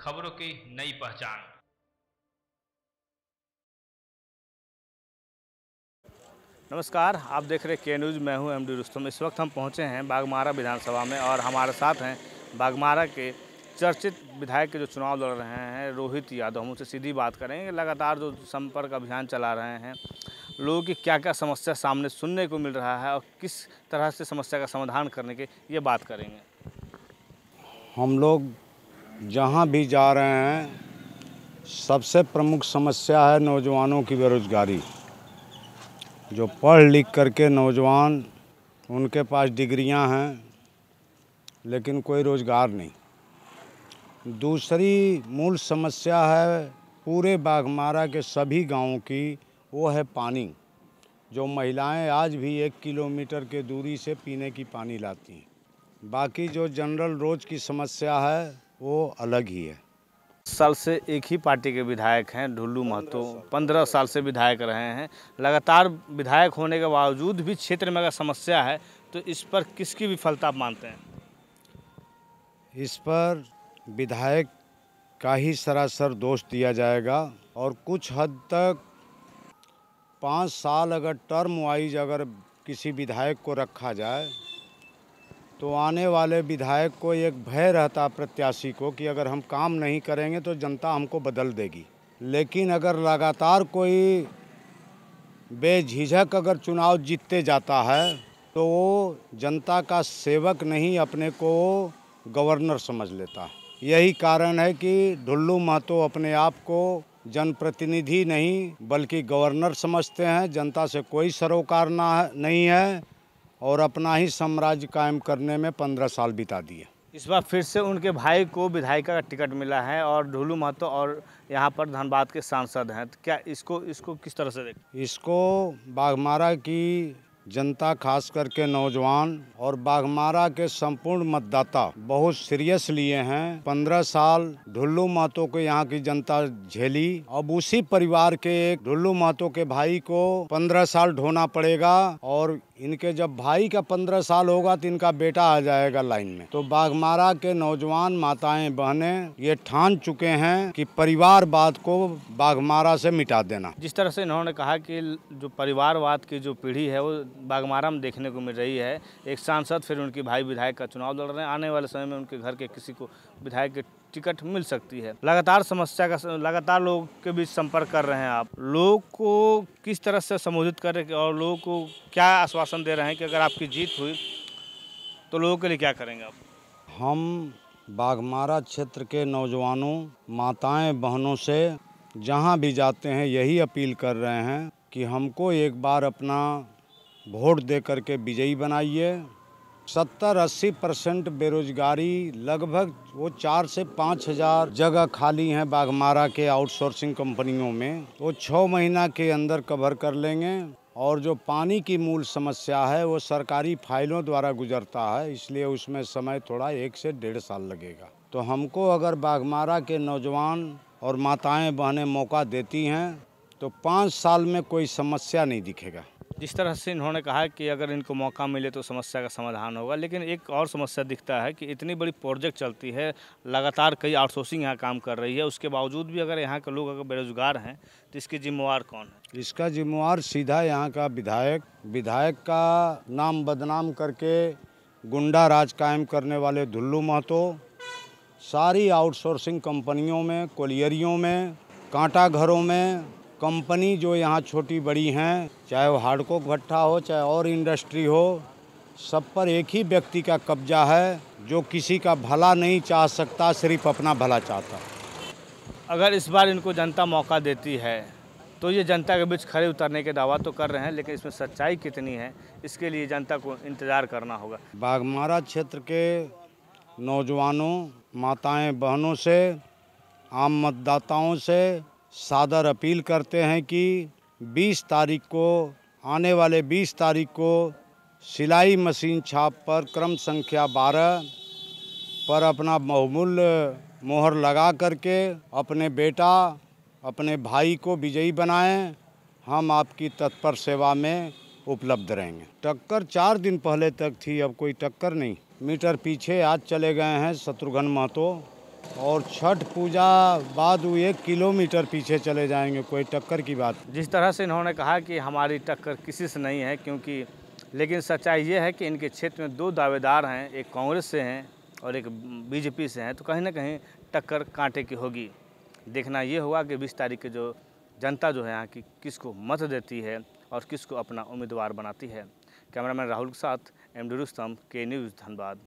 खबरों की नई पहचान। नमस्कार, आप देख रहे के न्यूज़। मैं हूं एमडी रुस्तम। इस वक्त हम पहुंचे हैं बाघमारा विधानसभा में और हमारे साथ हैं बाघमारा के चर्चित विधायक के जो चुनाव लड़ रहे हैं रोहित यादव। हम उनसे सीधी बात करेंगे। लगातार जो संपर्क अभियान चला रहे हैं, लोगों की क्या क्या समस्या सामने सुनने को मिल रहा है और किस तरह से समस्या का समाधान करने की ये बात करेंगे। हम लोग जहाँ भी जा रहे हैं, सबसे प्रमुख समस्या है नौजवानों की बेरोज़गारी। जो पढ़ लिख करके नौजवान, उनके पास डिग्रियां हैं लेकिन कोई रोज़गार नहीं। दूसरी मूल समस्या है पूरे बाघमारा के सभी गांवों की, वो है पानी। जो महिलाएं आज भी 1 किलोमीटर के दूरी से पीने की पानी लाती हैं। बाकी जो जनरल रोज़ की समस्या है वो अलग ही है। साल से एक ही पार्टी के विधायक हैं ढुल्लू महतो, 15 साल से विधायक रहे हैं। लगातार विधायक होने के बावजूद भी क्षेत्र में अगर समस्या है तो इस पर किसकी विफलता आप मानते हैं? इस पर विधायक का ही सरासर दोष दिया जाएगा और कुछ हद तक 5 साल अगर टर्म वाइज अगर किसी विधायक को रखा जाए तो आने वाले विधायक को एक भय रहता प्रत्याशी को कि अगर हम काम नहीं करेंगे तो जनता हमको बदल देगी। लेकिन अगर लगातार कोई बेझिझक अगर चुनाव जीतते जाता है तो वो जनता का सेवक नहीं, अपने को गवर्नर समझ लेता है। यही कारण है कि ढुल्लू महतो अपने आप को जनप्रतिनिधि नहीं बल्कि गवर्नर समझते हैं। जनता से कोई सरोकार नहीं है और अपना ही साम्राज्य कायम करने में 15 साल बिता दिए। इस बार फिर से उनके भाई को विधायिका का टिकट मिला है और ढुल्लू महतो और यहाँ पर धनबाद के सांसद हैं, तो क्या इसको किस तरह से देखें? इसको बाघमारा की जनता, खास करके नौजवान और बाघमारा के संपूर्ण मतदाता बहुत सीरियस लिए हैं। 15 साल ढुल्लू महतो को यहाँ की जनता झेली। अब उसी परिवार के एक ढुल्लू महतो के भाई को 15 साल ढोना पड़ेगा और इनके जब भाई का 15 साल होगा तो इनका बेटा आ जाएगा लाइन में। तो बाघमारा के नौजवान, माताएं, बहनें ये ठान चुके हैं कि परिवारवाद को बाघमारा से मिटा देना। जिस तरह से इन्होंने कहा कि जो परिवारवाद की जो पीढ़ी है वो बाघमारा में देखने को मिल रही है। एक सांसद फिर उनके भाई विधायक का चुनाव लड़ रहे हैं। आने वाले समय में उनके घर के किसी को विधायक की टिकट मिल सकती है। लगातार लोगों के बीच संपर्क कर रहे हैं आप। लोगों को किस तरह से संबोधित कर रहे हैं और लोगों को क्या आश्वासन दे रहे हैं कि अगर आपकी जीत हुई तो लोगों के लिए क्या करेंगे आप? हम बाघमारा क्षेत्र के नौजवानों, माताएं, बहनों से जहां भी जाते हैं यही अपील कर रहे हैं कि हमको एक बार अपना वोट दे करके विजयी बनाइए। 70-80% बेरोजगारी, लगभग वो 4 से 5 हज़ार जगह खाली हैं बाघमारा के आउटसोर्सिंग कंपनियों में, वो 6 महीना के अंदर कवर कर लेंगे। और जो पानी की मूल समस्या है वो सरकारी फाइलों द्वारा गुजरता है, इसलिए उसमें समय थोड़ा 1 से 1.5 साल लगेगा। तो हमको अगर बाघमारा के नौजवान और माताएं बहनें मौका देती हैं तो 5 साल में कोई समस्या नहीं दिखेगा। जिस तरह से इन्होंने कहा कि अगर इनको मौका मिले तो समस्या का समाधान होगा, लेकिन एक और समस्या दिखता है कि इतनी बड़ी प्रोजेक्ट चलती है, लगातार कई आउटसोर्सिंग यहाँ काम कर रही है, उसके बावजूद भी अगर यहाँ के लोग अगर बेरोजगार हैं तो इसकी जिम्मेवार कौन है? इसका जिम्मेवार सीधा यहाँ का विधायक का नाम बदनाम करके गुंडा राज कायम करने वाले ढुल्लू महतो सारी आउटसोर्सिंग कंपनियों में, कोलियरियों में, कांटा घरों में, कंपनी जो यहाँ छोटी बड़ी हैं, चाहे वो हार्डकोक भट्ठा हो चाहे और इंडस्ट्री हो, सब पर एक ही व्यक्ति का कब्जा है जो किसी का भला नहीं चाह सकता, सिर्फ अपना भला चाहता। अगर इस बार इनको जनता मौका देती है तो ये जनता के बीच खड़े उतरने के दावा तो कर रहे हैं, लेकिन इसमें सच्चाई कितनी है इसके लिए जनता को इंतज़ार करना होगा। बाघमारा क्षेत्र के नौजवानों, माताएं, बहनों से, आम मतदाताओं से सादर अपील करते हैं कि 20 तारीख को, आने वाले 20 तारीख को सिलाई मशीन छाप पर क्रम संख्या 12 पर अपना बहुमूल्य मोहर लगा करके अपने बेटा, अपने भाई को विजयी बनाएं। हम आपकी तत्पर सेवा में उपलब्ध रहेंगे। टक्कर 4 दिन पहले तक थी, अब कोई टक्कर नहीं। मीटर पीछे आज चले गए हैं शत्रुघ्न महतो, और छठ पूजा बाद वो 1 किलोमीटर पीछे चले जाएंगे, कोई टक्कर की बात। जिस तरह से इन्होंने कहा कि हमारी टक्कर किसी से नहीं है, क्योंकि लेकिन सच्चाई ये है कि इनके क्षेत्र में 2 दावेदार हैं, एक कांग्रेस से हैं और एक बीजेपी से हैं, तो कहीं ना कहीं टक्कर कांटे की होगी। देखना ये होगा कि 20 तारीख के जो जनता जो है यहाँ की किसको मत देती है और किसको अपना उम्मीदवार बनाती है। कैमरामैन राहुल के साथ MD रुस्तम, के न्यूज़, धनबाद।